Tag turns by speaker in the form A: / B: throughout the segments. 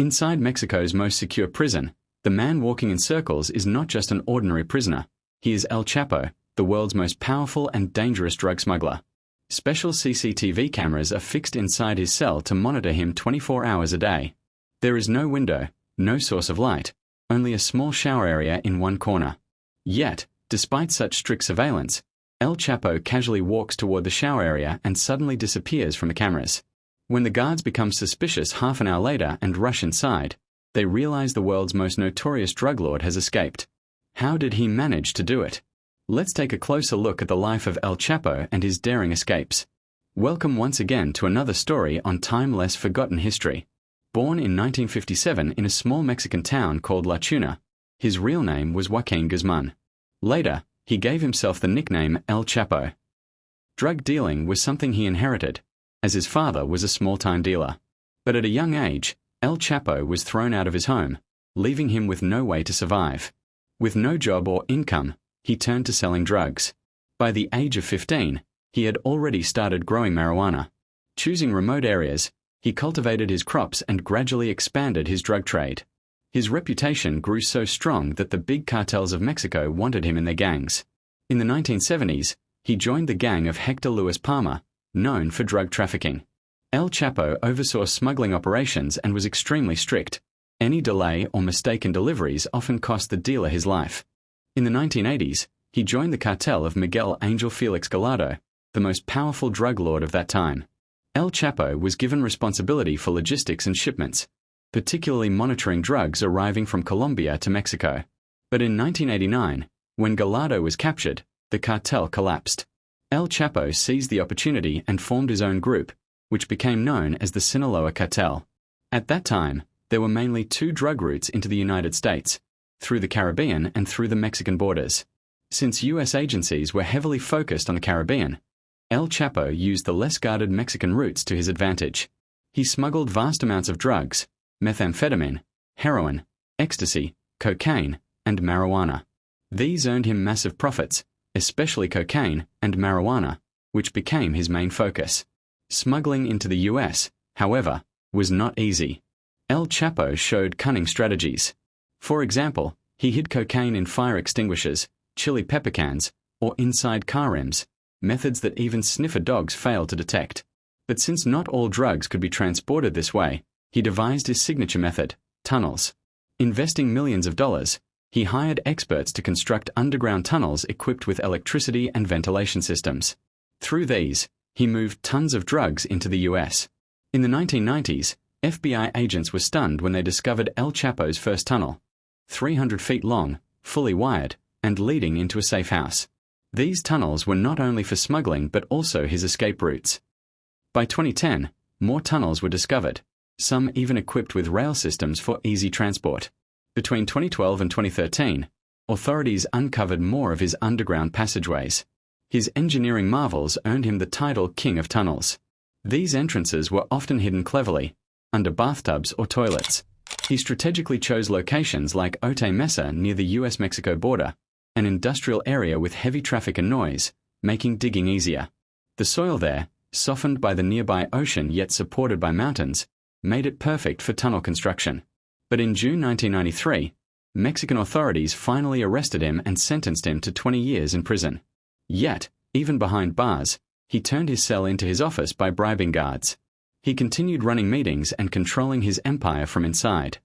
A: Inside Mexico's most secure prison, the man walking in circles is not just an ordinary prisoner. He is El Chapo, the world's most powerful and dangerous drug smuggler. Special CCTV cameras are fixed inside his cell to monitor him 24 hours a day. There is no window, no source of light, only a small shower area in one corner. Yet, despite such strict surveillance, El Chapo casually walks toward the shower area and suddenly disappears from the cameras. When the guards become suspicious half an hour later and rush inside, they realize the world's most notorious drug lord has escaped. How did he manage to do it? Let's take a closer look at the life of El Chapo and his daring escapes. Welcome once again to another story on timeless forgotten history. Born in 1957 in a small Mexican town called La Tuna, his real name was Joaquin Guzman. Later, he gave himself the nickname El Chapo. Drug dealing was something he inherited, as his father was a small-time dealer. But at a young age, El Chapo was thrown out of his home, leaving him with no way to survive. With no job or income, he turned to selling drugs. By the age of 15, he had already started growing marijuana. Choosing remote areas, he cultivated his crops and gradually expanded his drug trade. His reputation grew so strong that the big cartels of Mexico wanted him in their gangs. In the 1970s, he joined the gang of Hector Luis Palma, known for drug trafficking. El Chapo oversaw smuggling operations and was extremely strict. Any delay or mistake in deliveries often cost the dealer his life. In the 1980s, he joined the cartel of Miguel Angel Felix Gallardo, the most powerful drug lord of that time. El Chapo was given responsibility for logistics and shipments, particularly monitoring drugs arriving from Colombia to Mexico. But in 1989, when Gallardo was captured, the cartel collapsed. El Chapo seized the opportunity and formed his own group, which became known as the Sinaloa Cartel. At that time, there were mainly two drug routes into the United States, through the Caribbean and through the Mexican borders. Since U.S. agencies were heavily focused on the Caribbean, El Chapo used the less guarded Mexican routes to his advantage. He smuggled vast amounts of drugs, methamphetamine, heroin, ecstasy, cocaine, and marijuana. These earned him massive profits, especially cocaine and marijuana, which became his main focus. Smuggling into the U.S., however, was not easy. El Chapo showed cunning strategies. For example, he hid cocaine in fire extinguishers, chili pepper cans, or inside car rims, methods that even sniffer dogs failed to detect. But since not all drugs could be transported this way, he devised his signature method, tunnels. Investing millions of dollars, he hired experts to construct underground tunnels equipped with electricity and ventilation systems. Through these, he moved tons of drugs into the U.S. In the 1990s, FBI agents were stunned when they discovered El Chapo's first tunnel, 300 feet long, fully wired, and leading into a safe house. These tunnels were not only for smuggling but also his escape routes. By 2010, more tunnels were discovered, some even equipped with rail systems for easy transport. Between 2012 and 2013, authorities uncovered more of his underground passageways. His engineering marvels earned him the title King of Tunnels. These entrances were often hidden cleverly, under bathtubs or toilets. He strategically chose locations like Otay Mesa near the US-Mexico border, an industrial area with heavy traffic and noise, making digging easier. The soil there, softened by the nearby ocean yet supported by mountains, made it perfect for tunnel construction. But in June 1993, Mexican authorities finally arrested him and sentenced him to 20 years in prison. Yet, even behind bars, he turned his cell into his office by bribing guards. He continued running meetings and controlling his empire from inside.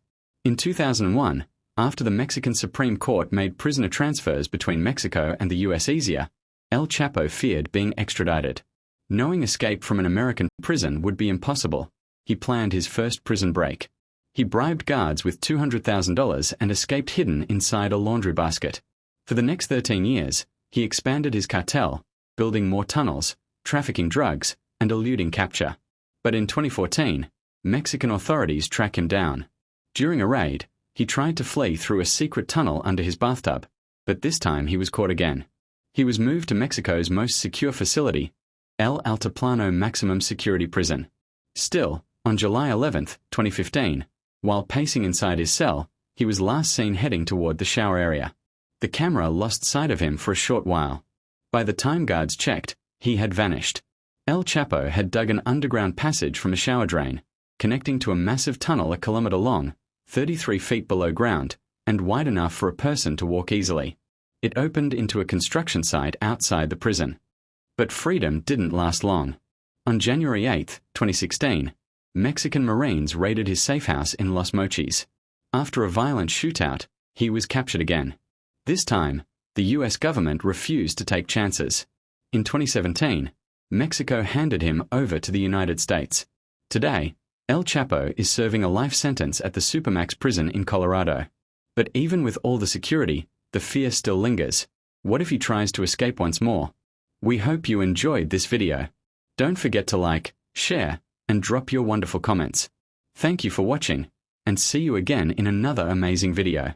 A: In 2001, after the Mexican Supreme Court made prisoner transfers between Mexico and the U.S. easier, El Chapo feared being extradited. Knowing escape from an American prison would be impossible, he planned his first prison break. He bribed guards with $200,000 and escaped hidden inside a laundry basket. For the next 13 years, he expanded his cartel, building more tunnels, trafficking drugs, and eluding capture. But in 2014, Mexican authorities tracked him down. During a raid, he tried to flee through a secret tunnel under his bathtub, but this time he was caught again. He was moved to Mexico's most secure facility, El Altiplano Maximum Security Prison. Still, on July 11, 2015, while pacing inside his cell, he was last seen heading toward the shower area. The camera lost sight of him for a short while. By the time guards checked, he had vanished. El Chapo had dug an underground passage from a shower drain, connecting to a massive tunnel a kilometer long, 33 feet below ground, and wide enough for a person to walk easily. It opened into a construction site outside the prison. But freedom didn't last long. On January 8, 2016, Mexican Marines raided his safe house in Los Mochis. After a violent shootout, he was captured again. This time, the US government refused to take chances. In 2017, Mexico handed him over to the United States. Today, El Chapo is serving a life sentence at the Supermax prison in Colorado. But even with all the security, the fear still lingers. What if he tries to escape once more? We hope you enjoyed this video. Don't forget to like, share, and drop your wonderful comments. Thank you for watching, and see you again in another amazing video.